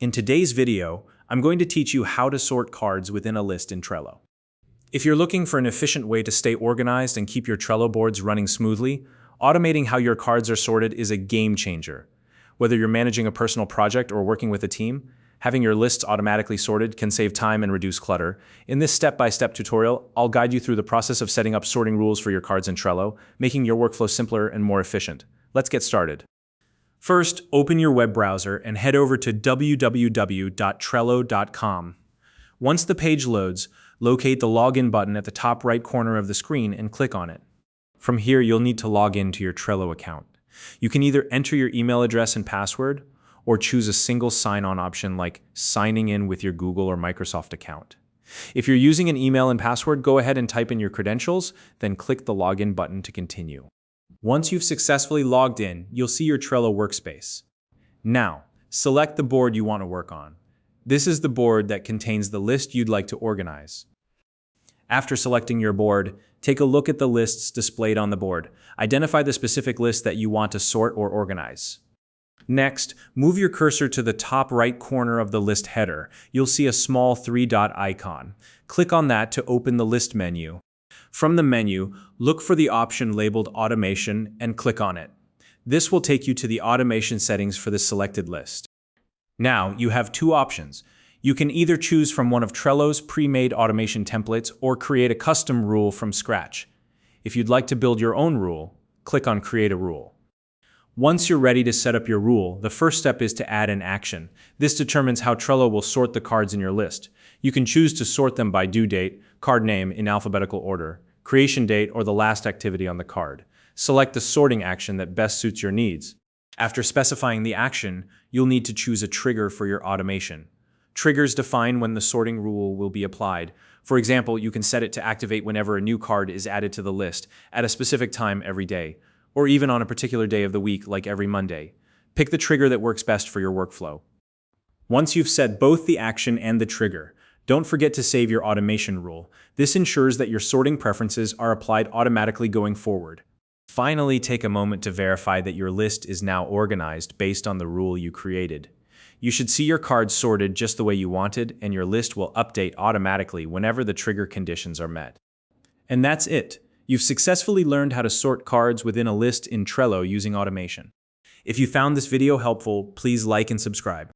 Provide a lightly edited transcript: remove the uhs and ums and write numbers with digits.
In today's video, I'm going to teach you how to sort cards within a list in Trello. If you're looking for an efficient way to stay organized and keep your Trello boards running smoothly, automating how your cards are sorted is a game changer. Whether you're managing a personal project or working with a team, having your lists automatically sorted can save time and reduce clutter. In this step-by-step tutorial, I'll guide you through the process of setting up sorting rules for your cards in Trello, making your workflow simpler and more efficient. Let's get started. First, open your web browser and head over to www.trello.com. Once the page loads, locate the Login button at the top right corner of the screen and click on it. From here, you'll need to log in to your Trello account. You can either enter your email address and password, or choose a single sign-on option like signing in with your Google or Microsoft account. If you're using an email and password, go ahead and type in your credentials, then click the Login button to continue. Once you've successfully logged in, you'll see your Trello workspace. Now, select the board you want to work on. This is the board that contains the list you'd like to organize. After selecting your board, take a look at the lists displayed on the board. Identify the specific list that you want to sort or organize. Next, move your cursor to the top right corner of the list header. You'll see a small three-dot icon. Click on that to open the list menu. From the menu, look for the option labeled Automation and click on it. This will take you to the automation settings for the selected list. Now, you have two options. You can either choose from one of Trello's pre-made automation templates or create a custom rule from scratch. If you'd like to build your own rule, click on Create a Rule. Once you're ready to set up your rule, the first step is to add an action. This determines how Trello will sort the cards in your list. You can choose to sort them by due date, card name in alphabetical order, creation date, or the last activity on the card. Select the sorting action that best suits your needs. After specifying the action, you'll need to choose a trigger for your automation. Triggers define when the sorting rule will be applied. For example, you can set it to activate whenever a new card is added to the list, at a specific time every day, or even on a particular day of the week like every Monday. Pick the trigger that works best for your workflow. Once you've set both the action and the trigger, don't forget to save your automation rule. This ensures that your sorting preferences are applied automatically going forward. Finally, take a moment to verify that your list is now organized based on the rule you created. You should see your cards sorted just the way you wanted, and your list will update automatically whenever the trigger conditions are met. And that's it. You've successfully learned how to sort cards within a list in Trello using automation. If you found this video helpful, please like and subscribe.